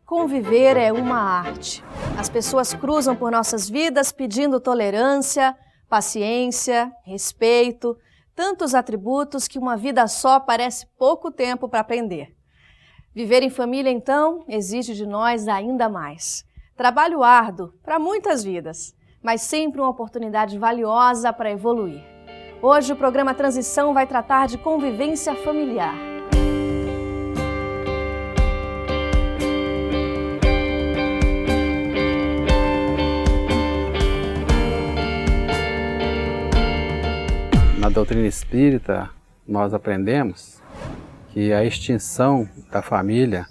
Conviver é uma arte. As pessoas cruzam por nossas vidas pedindo tolerância, paciência, respeito, tantos atributos que uma vida só parece pouco tempo para aprender. Viver em família, então, exige de nós ainda mais. Trabalho árduo para muitas vidas, mas sempre uma oportunidade valiosa para evoluir. Hoje o programa Transição vai tratar de convivência familiar. Na doutrina espírita, nós aprendemos que a extinção da família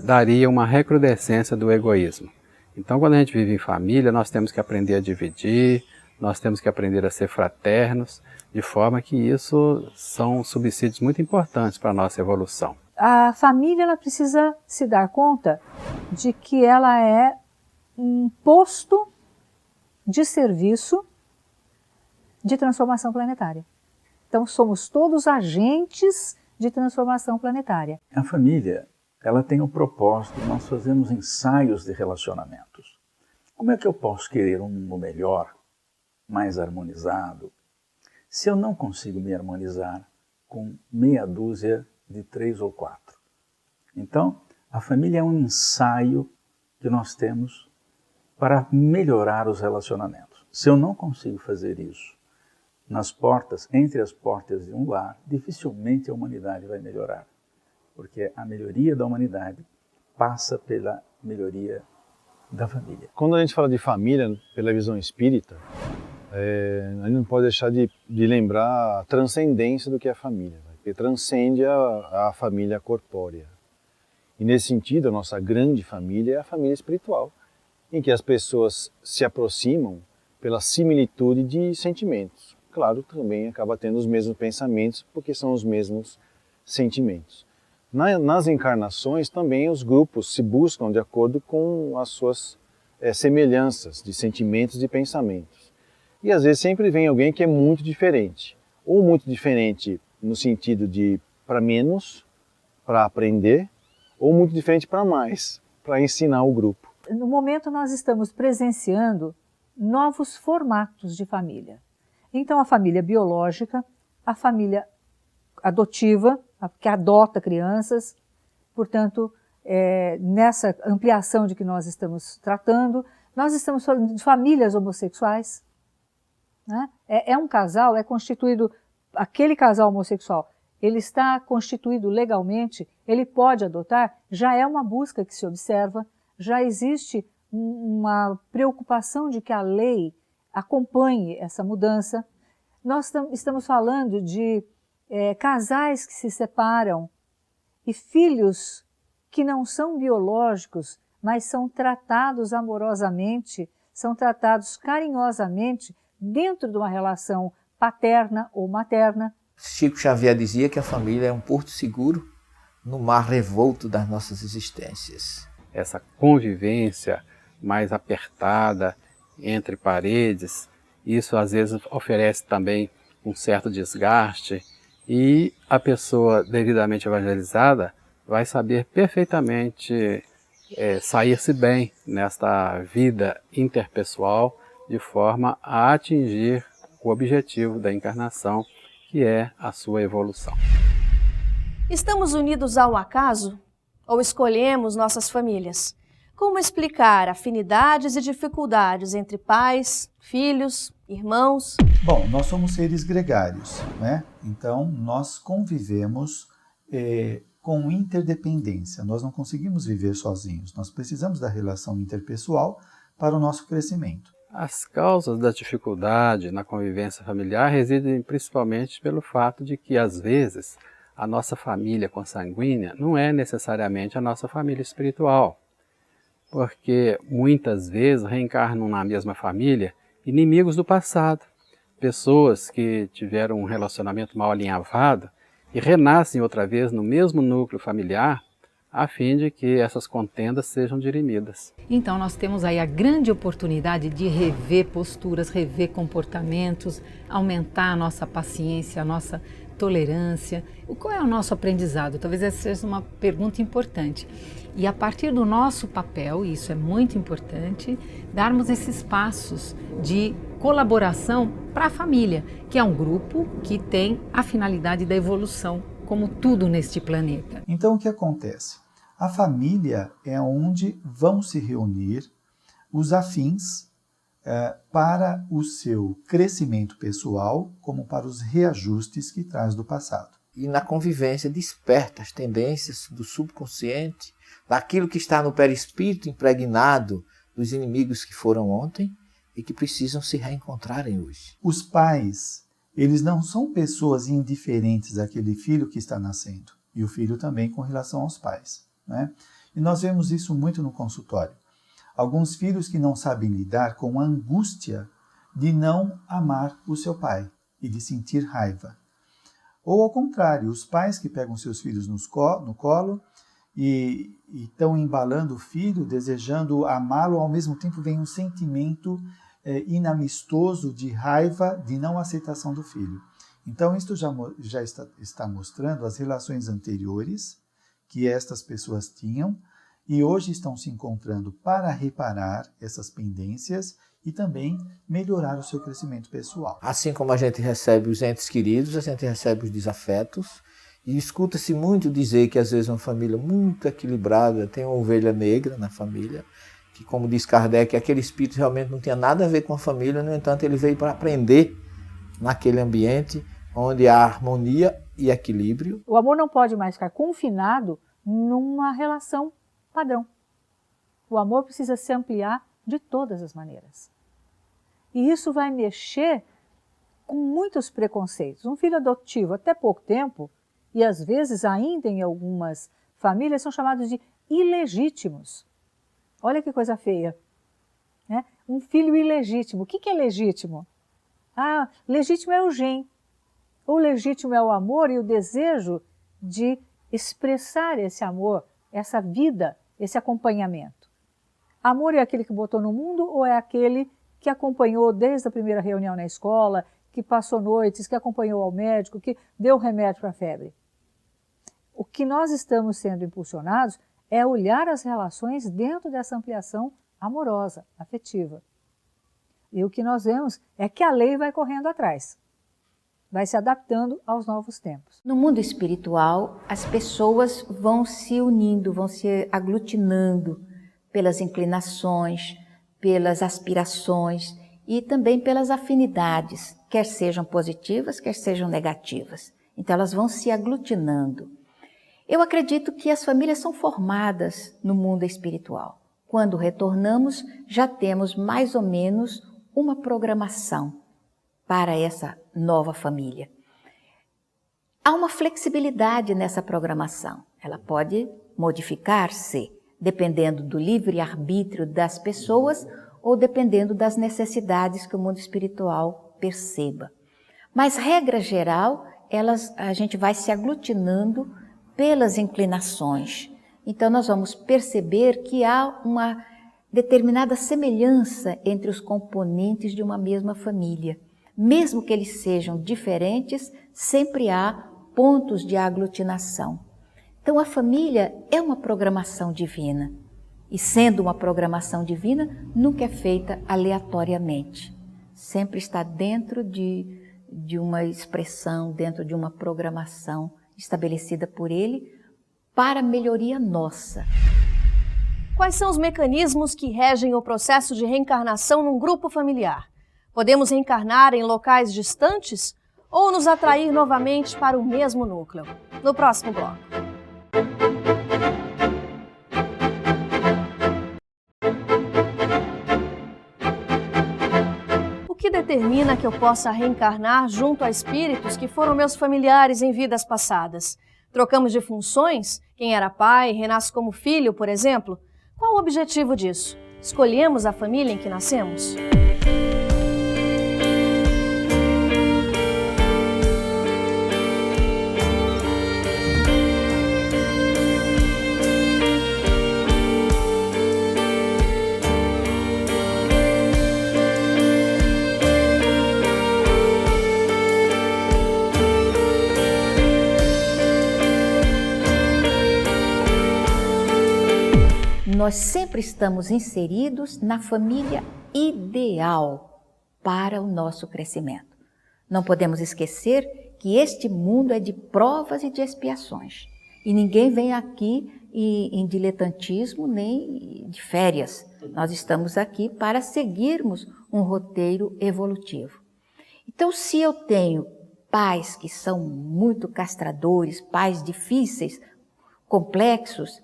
daria uma recrudescência do egoísmo. Então, quando a gente vive em família, nós temos que aprender a dividir, nós temos que aprender a ser fraternos, de forma que isso são subsídios muito importantes para a nossa evolução. A família ela precisa se dar conta de que ela é um posto de serviço de transformação planetária. Então, somos todos agentes de transformação planetária. A família, ela tem um propósito, nós fazemos ensaios de relacionamentos. Como é que eu posso querer um mundo melhor, mais harmonizado, se eu não consigo me harmonizar com meia dúzia de 3 ou 4? Então, a família é um ensaio que nós temos para melhorar os relacionamentos. Se eu não consigo fazer isso nas portas, entre as portas de um lar, dificilmente a humanidade vai melhorar. Porque a melhoria da humanidade passa pela melhoria da família. Quando a gente fala de família, pela visão espírita, a gente não pode deixar de lembrar a transcendência do que é a família, porque transcende a família corpórea. E nesse sentido, a nossa grande família é a família espiritual, em que as pessoas se aproximam pela similitude de sentimentos. Claro, também acaba tendo os mesmos pensamentos, porque são os mesmos sentimentos. Nas encarnações, também os grupos se buscam de acordo com as suas semelhanças de sentimentos e pensamentos. E às vezes sempre vem alguém que é muito diferente. Ou muito diferente no sentido de para menos, para aprender, ou muito diferente para mais, para ensinar o grupo. No momento nós estamos presenciando novos formatos de família. Então a família biológica, a família adotiva, que adota crianças, portanto, nessa ampliação de que nós estamos tratando, nós estamos falando de famílias homossexuais. Né? É um casal, é constituído, aquele casal homossexual, ele está constituído legalmente, ele pode adotar, já é uma busca que se observa, já existe uma preocupação de que a lei acompanhe essa mudança. Nós estamos falando de casais que se separam e filhos que não são biológicos, mas são tratados amorosamente, são tratados carinhosamente dentro de uma relação paterna ou materna. Chico Xavier dizia que a família é um porto seguro no mar revolto das nossas existências. Essa convivência mais apertada entre paredes, isso às vezes oferece também um certo desgaste e a pessoa devidamente evangelizada vai saber perfeitamente sair-se bem nesta vida interpessoal de forma a atingir o objetivo da encarnação, que é a sua evolução. Estamos unidos ao acaso ou escolhemos nossas famílias? Como explicar afinidades e dificuldades entre pais, filhos, irmãos? Bom, nós somos seres gregários, né? Então nós convivemos com interdependência. Nós não conseguimos viver sozinhos. Nós precisamos da relação interpessoal para o nosso crescimento. As causas da dificuldade na convivência familiar residem principalmente pelo fato de que, às vezes, a nossa família consanguínea não é necessariamente a nossa família espiritual, porque muitas vezes reencarnam na mesma família inimigos do passado, pessoas que tiveram um relacionamento mal alinhavado e renascem outra vez no mesmo núcleo familiar a fim de que essas contendas sejam dirimidas. Então nós temos aí a grande oportunidade de rever posturas, rever comportamentos, aumentar a nossa paciência, a nossa tolerância. Qual é o nosso aprendizado? Talvez essa seja uma pergunta importante. E a partir do nosso papel, e isso é muito importante, darmos esses passos de colaboração para a família, que é um grupo que tem a finalidade da evolução, como tudo neste planeta. Então, o que acontece? A família é onde vão se reunir os afins para o seu crescimento pessoal, como para os reajustes que traz do passado. E na convivência desperta as tendências do subconsciente, daquilo que está no perispírito impregnado dos inimigos que foram ontem e que precisam se reencontrarem hoje. Os pais, eles não são pessoas indiferentes àquele filho que está nascendo, e o filho também com relação aos pais, né? E nós vemos isso muito no consultório. Alguns filhos que não sabem lidar com a angústia de não amar o seu pai e de sentir raiva. Ou ao contrário, os pais que pegam seus filhos no colo e estão embalando o filho, desejando amá-lo, ao mesmo tempo vem um sentimento inamistoso de raiva, de não aceitação do filho. Então, isto já está mostrando as relações anteriores que estas pessoas tinham e hoje estão se encontrando para reparar essas pendências e também melhorar o seu crescimento pessoal. Assim como a gente recebe os entes queridos, a gente recebe os desafetos. E escuta-se muito dizer que às vezes uma família muito equilibrada tem uma ovelha negra na família, que, como diz Kardec, aquele espírito realmente não tinha nada a ver com a família, no entanto ele veio para aprender naquele ambiente onde há harmonia e equilíbrio. O amor não pode mais ficar confinado numa relação padrão. O amor precisa se ampliar de todas as maneiras. E isso vai mexer com muitos preconceitos. Um filho adotivo, até pouco tempo, e às vezes ainda em algumas famílias, são chamados de ilegítimos. Olha que coisa feia, né? Um filho ilegítimo. O que é legítimo? Legítimo é o gen. O legítimo é o amor e o desejo de expressar esse amor, essa vida, esse acompanhamento. Amor é aquele que botou no mundo ou é aquele que acompanhou desde a primeira reunião na escola, que passou noites, que acompanhou ao médico, que deu remédio para a febre? O que nós estamos sendo impulsionados é olhar as relações dentro dessa ampliação amorosa, afetiva. E o que nós vemos é que a lei vai correndo atrás, vai se adaptando aos novos tempos. No mundo espiritual, as pessoas vão se unindo, vão se aglutinando pelas inclinações, pelas aspirações e também pelas afinidades, quer sejam positivas, quer sejam negativas. Então elas vão se aglutinando. Eu acredito que as famílias são formadas no mundo espiritual. Quando retornamos, já temos mais ou menos uma programação para essa nova família. Há uma flexibilidade nessa programação. Ela pode modificar-se, dependendo do livre-arbítrio das pessoas ou dependendo das necessidades que o mundo espiritual perceba. Mas, regra geral, a gente vai se aglutinando pelas inclinações. Então, nós vamos perceber que há uma determinada semelhança entre os componentes de uma mesma família. Mesmo que eles sejam diferentes, sempre há pontos de aglutinação. Então, a família é uma programação divina. E sendo uma programação divina, nunca é feita aleatoriamente. Sempre está dentro de uma expressão, dentro de uma programação estabelecida por ele para a melhoria nossa. Quais são os mecanismos que regem o processo de reencarnação num grupo familiar? Podemos reencarnar em locais distantes ou nos atrair novamente para o mesmo núcleo? No próximo bloco. O que determina que eu possa reencarnar junto a espíritos que foram meus familiares em vidas passadas? Trocamos de funções? Quem era pai renasce como filho, por exemplo? Qual o objetivo disso? Escolhemos a família em que nascemos? nós sempre estamos inseridos na família ideal para o nosso crescimento. Não podemos esquecer que este mundo é de provas e de expiações. E ninguém vem aqui em diletantismo nem de férias. Nós estamos aqui para seguirmos um roteiro evolutivo. Então, se eu tenho pais que são muito castradores, pais difíceis, complexos,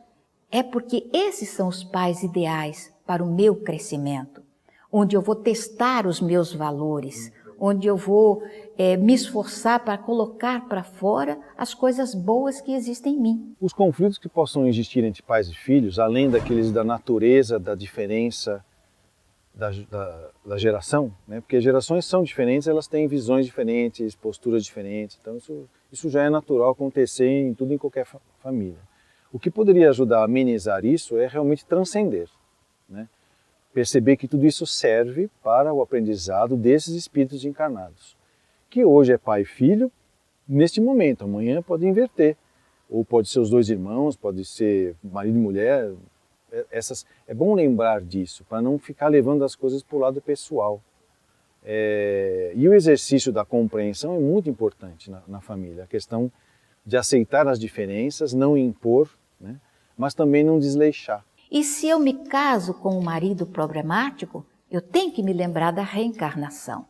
é porque esses são os pais ideais para o meu crescimento, onde eu vou testar os meus valores, onde eu vou me esforçar para colocar para fora as coisas boas que existem em mim. Os conflitos que possam existir entre pais e filhos, além daqueles da natureza, da diferença da geração, né? Porque gerações são diferentes, elas têm visões diferentes, posturas diferentes, então isso já é natural acontecer em qualquer família. O que poderia ajudar a amenizar isso é realmente transcender, né? Perceber que tudo isso serve para o aprendizado desses espíritos encarnados, que hoje é pai e filho, neste momento, amanhã pode inverter, ou pode ser os dois irmãos, pode ser marido e mulher. É bom lembrar disso, para não ficar levando as coisas para o lado pessoal. E o exercício da compreensão é muito importante na família, a questão de aceitar as diferenças, não impor, né? Mas também não desleixar. E se eu me caso com um marido problemático, eu tenho que me lembrar da reencarnação.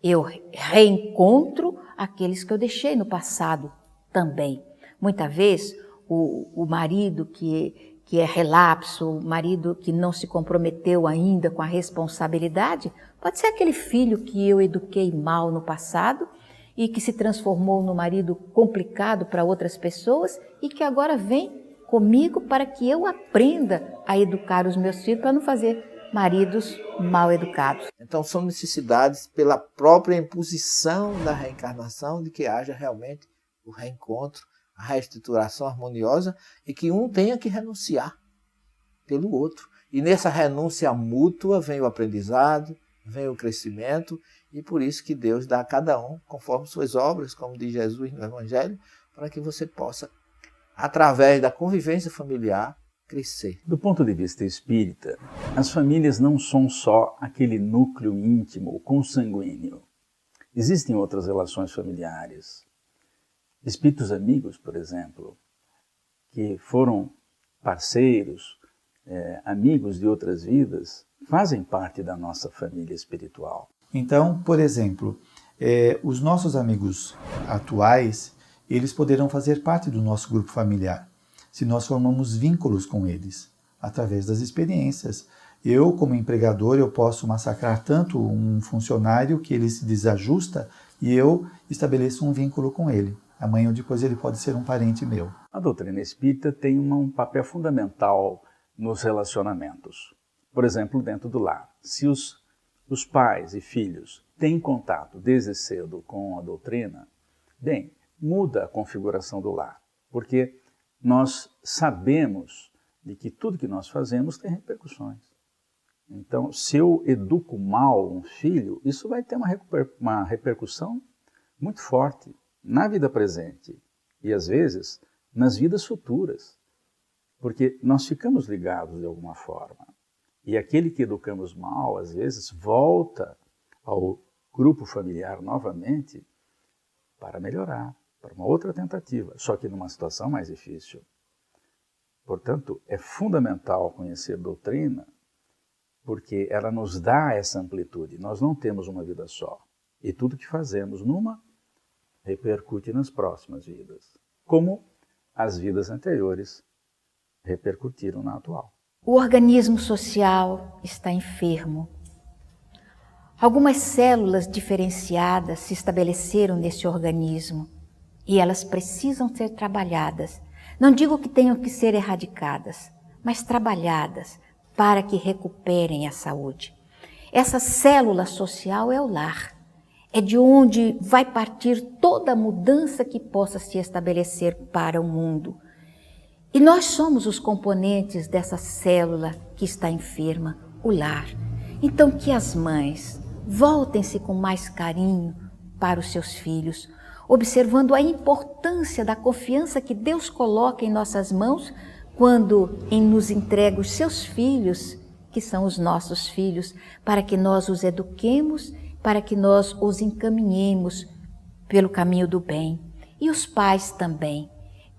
Eu reencontro aqueles que eu deixei no passado também. Muitas vezes, o marido que é relapso, o marido que não se comprometeu ainda com a responsabilidade, pode ser aquele filho que eu eduquei mal no passado e que se transformou num marido complicado para outras pessoas e que agora vem comigo para que eu aprenda a educar os meus filhos para não fazer maridos mal educados. Então são necessidades pela própria imposição da reencarnação de que haja realmente o reencontro, a reestruturação harmoniosa e que um tenha que renunciar pelo outro. E nessa renúncia mútua vem o aprendizado, vem o crescimento e por isso que Deus dá a cada um conforme suas obras, como diz Jesus no Evangelho, para que você possa, através da convivência familiar, crescer. Do ponto de vista espírita, as famílias não são só aquele núcleo íntimo, consanguíneo. Existem outras relações familiares. Espíritos amigos, por exemplo, que foram parceiros, amigos de outras vidas, fazem parte da nossa família espiritual. Então, por exemplo, os nossos amigos atuais, eles poderão fazer parte do nosso grupo familiar, se nós formamos vínculos com eles, através das experiências. Eu, como empregador, eu posso massacrar tanto um funcionário que ele se desajusta e eu estabeleço um vínculo com ele. Amanhã ou depois ele pode ser um parente meu. A doutrina espírita tem um papel fundamental nos relacionamentos. Por exemplo, dentro do lar. Se os pais e filhos têm contato desde cedo com a doutrina, bem, muda a configuração do lar, porque nós sabemos de que tudo que nós fazemos tem repercussões. Então, se eu educo mal um filho, isso vai ter uma repercussão muito forte na vida presente e, às vezes, nas vidas futuras, porque nós ficamos ligados de alguma forma. E aquele que educamos mal, às vezes, volta ao grupo familiar novamente para melhorar, para uma outra tentativa, só que numa situação mais difícil. Portanto, é fundamental conhecer a doutrina, porque ela nos dá essa amplitude. Nós não temos uma vida só. E tudo que fazemos numa repercute nas próximas vidas, como as vidas anteriores repercutiram na atual. O organismo social está enfermo. Algumas células diferenciadas se estabeleceram nesse organismo e elas precisam ser trabalhadas. Não digo que tenham que ser erradicadas, mas trabalhadas para que recuperem a saúde. Essa célula social é o lar. É de onde vai partir toda a mudança que possa se estabelecer para o mundo. E nós somos os componentes dessa célula que está enferma, o lar. Então que as mães voltem-se com mais carinho para os seus filhos, observando a importância da confiança que Deus coloca em nossas mãos quando nos entrega os seus filhos, que são os nossos filhos, para que nós os eduquemos, para que nós os encaminhemos pelo caminho do bem. E os pais também,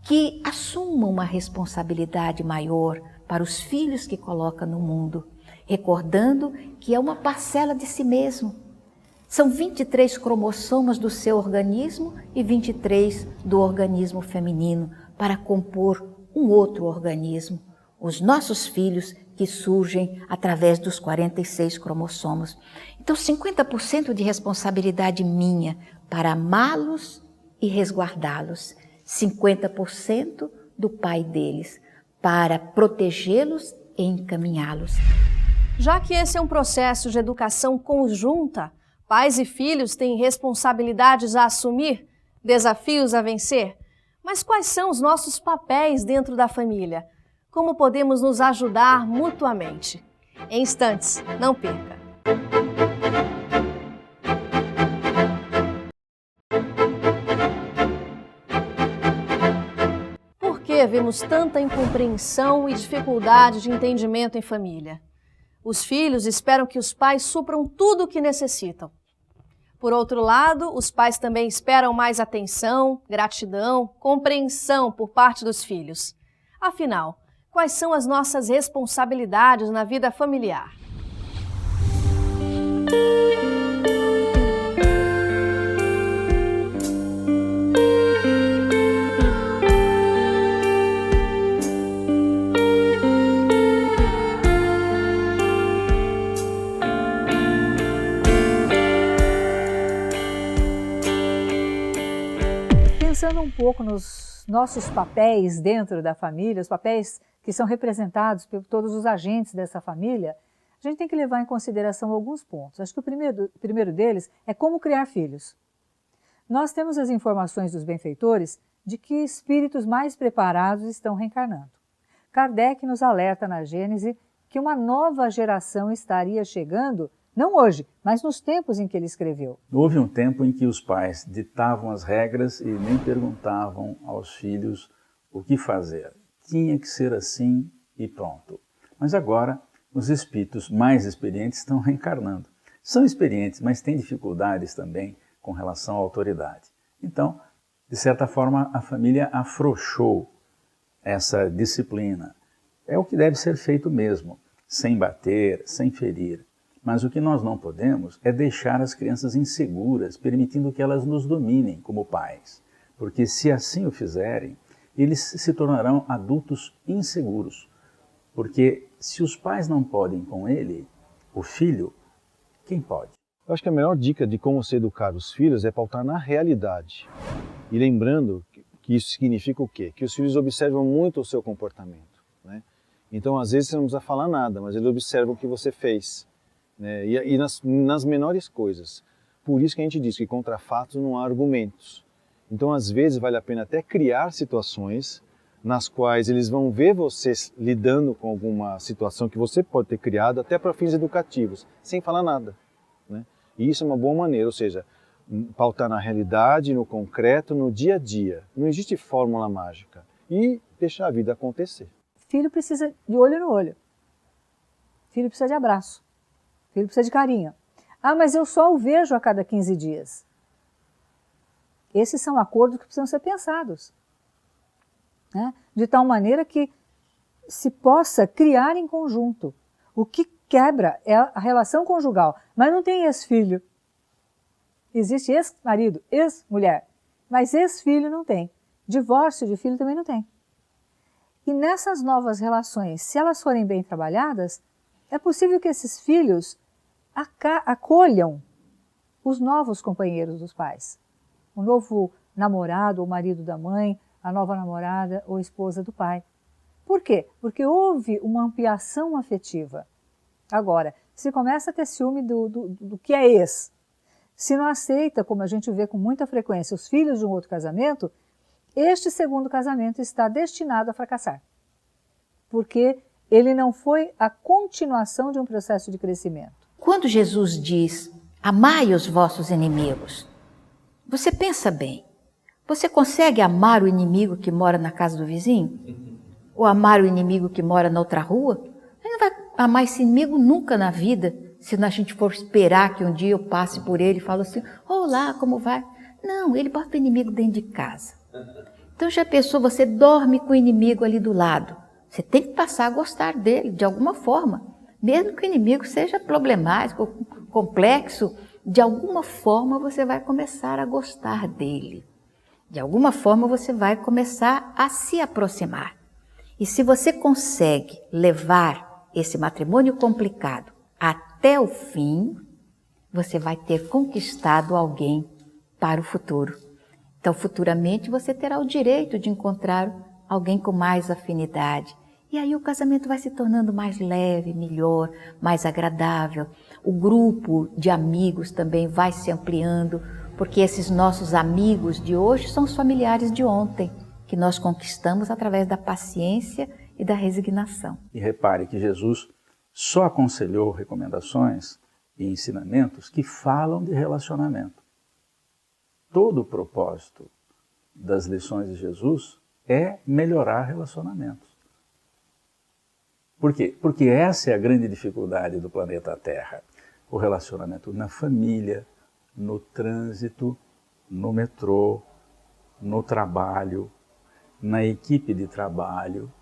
que assumam uma responsabilidade maior para os filhos que colocam no mundo, recordando que é uma parcela de si mesmo. São 23 cromossomas do seu organismo e 23 do organismo feminino para compor um outro organismo, os nossos filhos que surgem através dos 46 cromossomos. Então, 50% de responsabilidade minha para amá-los e resguardá-los, 50% do pai deles para protegê-los e encaminhá-los. Já que esse é um processo de educação conjunta, pais e filhos têm responsabilidades a assumir, desafios a vencer. Mas quais são os nossos papéis dentro da família? Como podemos nos ajudar mutuamente? Em instantes, não perca! Por que vemos tanta incompreensão e dificuldade de entendimento em família? Os filhos esperam que os pais supram tudo o que necessitam. Por outro lado, os pais também esperam mais atenção, gratidão, compreensão por parte dos filhos. Afinal, quais são as nossas responsabilidades na vida familiar? Pensando um pouco nos nossos papéis dentro da família, os papéis que são representados por todos os agentes dessa família, a gente tem que levar em consideração alguns pontos. Acho que o primeiro deles é como criar filhos. Nós temos as informações dos benfeitores de que espíritos mais preparados estão reencarnando. Kardec nos alerta na Gênese que uma nova geração estaria chegando, não hoje, mas nos tempos em que ele escreveu. Houve um tempo em que os pais ditavam as regras e nem perguntavam aos filhos o que fazer. Tinha que ser assim e pronto. Mas agora os espíritos mais experientes estão reencarnando. São experientes, mas têm dificuldades também com relação à autoridade. Então, de certa forma, a família afrouxou essa disciplina. É o que deve ser feito mesmo, sem bater, sem ferir. Mas o que nós não podemos é deixar as crianças inseguras, permitindo que elas nos dominem como pais. Porque se assim o fizerem, eles se tornarão adultos inseguros. Porque se os pais não podem com ele, o filho, quem pode? Eu acho que a melhor dica de como se educar os filhos é pautar na realidade. E lembrando que isso significa o quê? Que os filhos observam muito o seu comportamento, né? Então, às vezes, você não precisa falar nada, mas eles observam o que você fez. Né? E nas menores coisas. Por isso que a gente diz que contra fatos não há argumentos. Então, às vezes, vale a pena até criar situações nas quais eles vão ver você lidando com alguma situação que você pode ter criado, até para fins educativos, sem falar nada. Né? E isso é uma boa maneira, ou seja, pautar na realidade, no concreto, no dia a dia. Não existe fórmula mágica. E deixar a vida acontecer. Filho precisa de olho no olho. Filho precisa de abraço. Filho precisa de carinho. Ah, mas eu só o vejo a cada 15 dias. Esses são acordos que precisam ser pensados, né? De tal maneira que se possa criar em conjunto. O que quebra é a relação conjugal, mas não tem ex-filho. Existe ex-marido, ex-mulher, mas ex-filho não tem. Divórcio de filho também não tem. E nessas novas relações, se elas forem bem trabalhadas, é possível que esses filhos acolham os novos companheiros dos pais. O novo namorado ou marido da mãe, a nova namorada ou esposa do pai. Por quê? Porque houve uma ampliação afetiva. Agora, se começa a ter ciúme do que é ex, se não aceita, como a gente vê com muita frequência, os filhos de um outro casamento, este segundo casamento está destinado a fracassar. Porque ele não foi a continuação de um processo de crescimento. Quando Jesus diz, amai os vossos inimigos, você pensa bem, você consegue amar o inimigo que mora na casa do vizinho? Ou amar o inimigo que mora na outra rua? Ele não vai amar esse inimigo nunca na vida, se a gente for esperar que um dia eu passe por ele e falo assim, olá, como vai? Não, ele bota o inimigo dentro de casa. Então já pensou, você dorme com o inimigo ali do lado. Você tem que passar a gostar dele, de alguma forma. Mesmo que o inimigo seja problemático, complexo, de alguma forma você vai começar a gostar dele. De alguma forma você vai começar a se aproximar. E se você consegue levar esse matrimônio complicado até o fim, você vai ter conquistado alguém para o futuro. Então, futuramente, você terá o direito de encontrar alguém com mais afinidade. E aí o casamento vai se tornando mais leve, melhor, mais agradável. O grupo de amigos também vai se ampliando, porque esses nossos amigos de hoje são os familiares de ontem, que nós conquistamos através da paciência e da resignação. E repare que Jesus só aconselhou recomendações e ensinamentos que falam de relacionamento. Todo o propósito das lições de Jesus é melhorar relacionamentos. Por quê? Porque essa é a grande dificuldade do planeta Terra. O relacionamento na família, no trânsito, no metrô, no trabalho, na equipe de trabalho.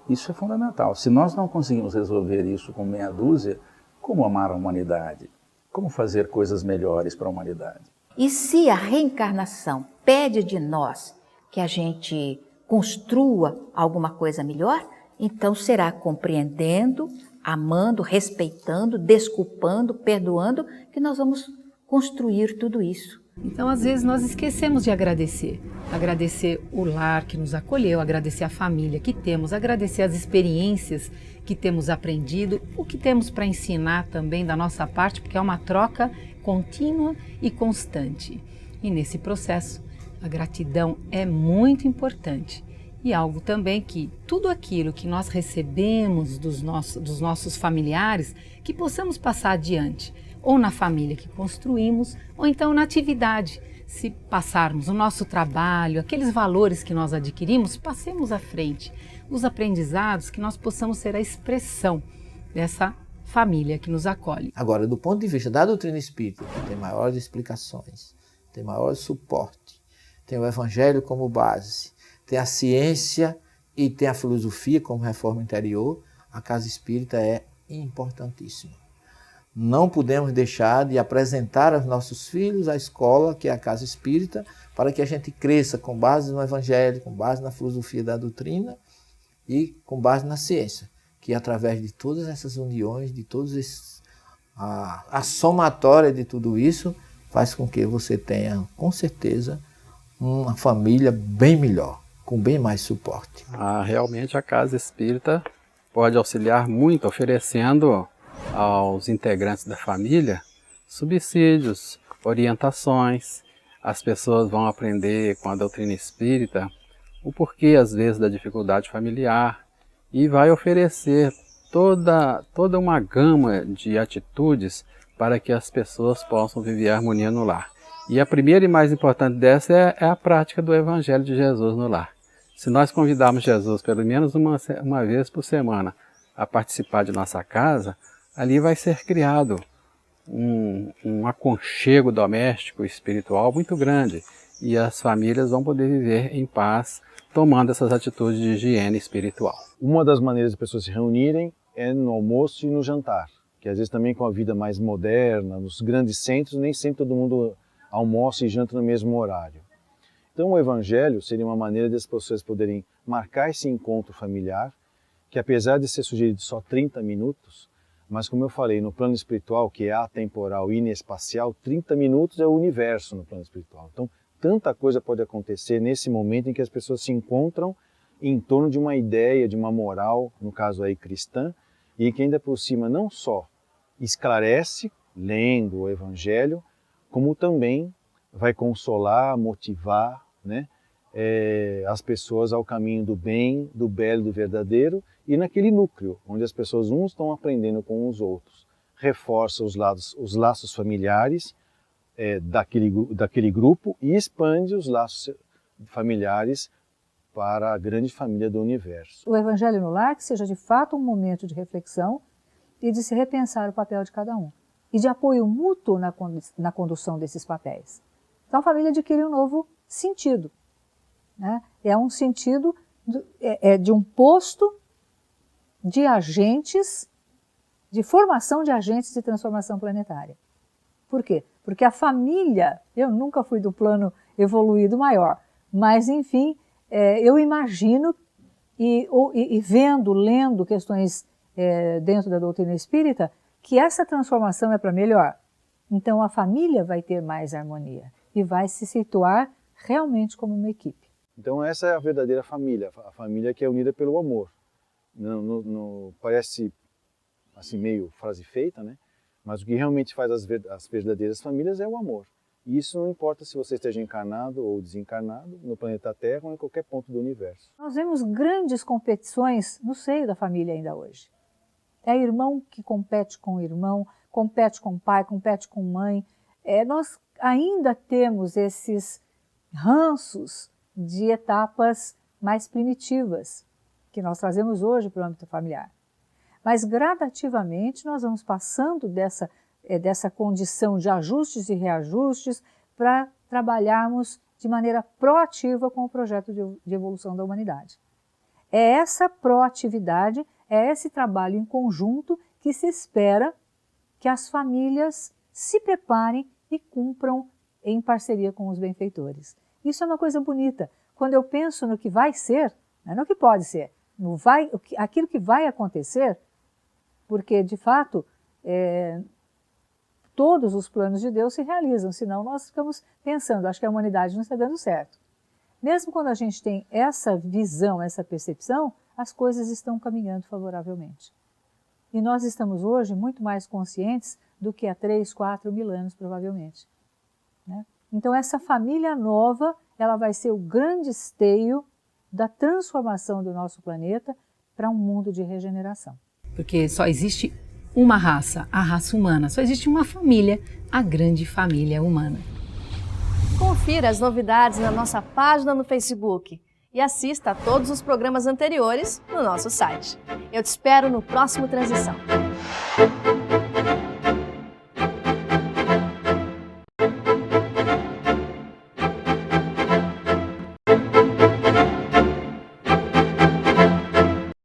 Isso é fundamental. Se nós não conseguimos resolver isso com meia dúzia, como amar a humanidade? Como fazer coisas melhores para a humanidade? E se a reencarnação pede de nós que a gente construa alguma coisa melhor, então será compreendendo, amando, respeitando, desculpando, perdoando, que nós vamos construir tudo isso. Então, às vezes, nós esquecemos de agradecer. Agradecer o lar que nos acolheu, agradecer a família que temos, agradecer as experiências que temos aprendido, o que temos para ensinar também da nossa parte, porque é uma troca contínua e constante. E nesse processo, a gratidão é muito importante. E algo também que tudo aquilo que nós recebemos dos nossos familiares, que possamos passar adiante, ou na família que construímos, ou então na atividade. Se passarmos o nosso trabalho, aqueles valores que nós adquirimos, passemos à frente. Os aprendizados, que nós possamos ser a expressão dessa família que nos acolhe. Agora, do ponto de vista da doutrina espírita, que tem maiores explicações, tem maior suporte, tem o Evangelho como base, tem a ciência e tem a filosofia como reforma interior, a casa espírita é importantíssima. Não podemos deixar de apresentar aos nossos filhos a escola, que é a casa espírita, para que a gente cresça com base no Evangelho, com base na filosofia da doutrina e com base na ciência, que através de todas essas uniões, de todos esses, a somatória de tudo isso, faz com que você tenha, com certeza, uma família bem melhor, com bem mais suporte. Realmente a casa espírita pode auxiliar muito, oferecendo aos integrantes da família subsídios, orientações. As pessoas vão aprender com a doutrina espírita o porquê, às vezes, da dificuldade familiar, e vai oferecer toda uma gama de atitudes para que as pessoas possam viver a harmonia no lar. E a primeira e mais importante dessa é a prática do Evangelho de Jesus no lar. Se nós convidarmos Jesus pelo menos uma vez por semana a participar de nossa casa, ali vai ser criado um aconchego doméstico espiritual muito grande, e as famílias vão poder viver em paz, tomando essas atitudes de higiene espiritual. Uma das maneiras das pessoas se reunirem é no almoço e no jantar, que às vezes também com a vida mais moderna, nos grandes centros, nem sempre todo mundo almoça e janta no mesmo horário. Então o Evangelho seria uma maneira das pessoas poderem marcar esse encontro familiar, que apesar de ser sugerido só 30 minutos, mas como eu falei, no plano espiritual, que é atemporal e inespacial, 30 minutos é o universo no plano espiritual. Então, tanta coisa pode acontecer nesse momento em que as pessoas se encontram em torno de uma ideia, de uma moral, no caso aí cristã, e que ainda por cima não só esclarece, lendo o Evangelho, como também vai consolar, motivar, né, as pessoas ao caminho do bem, do belo, do verdadeiro, e naquele núcleo, onde as pessoas uns estão aprendendo com os outros. Reforça os laços familiares daquele grupo e expande os laços familiares para a grande família do universo. O Evangelho no Lar que seja de fato um momento de reflexão e de se repensar o papel de cada um. E de apoio mútuo na condução desses papéis. Então a família adquire um novo sentido. Né? É um sentido de um posto de agentes, de formação de agentes de transformação planetária. Por quê? Porque a família, eu nunca fui do plano evoluído maior, mas enfim, eu imagino e vendo, lendo questões dentro da doutrina espírita, que essa transformação é para melhor. Então a família vai ter mais harmonia e vai se situar realmente como uma equipe. Então essa é a verdadeira família, a família que é unida pelo amor. Parece assim meio frase feita, né? Mas o que realmente faz as verdadeiras famílias é o amor. E isso não importa se você esteja encarnado ou desencarnado, no planeta Terra ou em qualquer ponto do universo. Nós vemos grandes competições no seio da família ainda hoje. É irmão que compete com irmão, compete com pai, compete com mãe. Nós ainda temos esses ranços de etapas mais primitivas que nós trazemos hoje para o âmbito familiar. Mas gradativamente nós vamos passando dessa condição de ajustes e reajustes para trabalharmos de maneira proativa com o projeto de evolução da humanidade. É essa proatividade, é esse trabalho em conjunto que se espera que as famílias se preparem e cumpram em parceria com os benfeitores. Isso é uma coisa bonita. Quando eu penso no que vai ser, não no que pode ser, aquilo que vai acontecer, porque, de fato, todos os planos de Deus se realizam, senão nós ficamos pensando, acho que a humanidade não está dando certo. Mesmo quando a gente tem essa visão, essa percepção, as coisas estão caminhando favoravelmente. E nós estamos hoje muito mais conscientes do que há 3, 4 mil anos, provavelmente. Né? Então, essa família nova, ela vai ser o grande esteio da transformação do nosso planeta para um mundo de regeneração. Porque só existe uma raça, a raça humana. Só existe uma família, a grande família humana. Confira as novidades na nossa página no Facebook e assista a todos os programas anteriores no nosso site. Eu te espero no próximo Transição.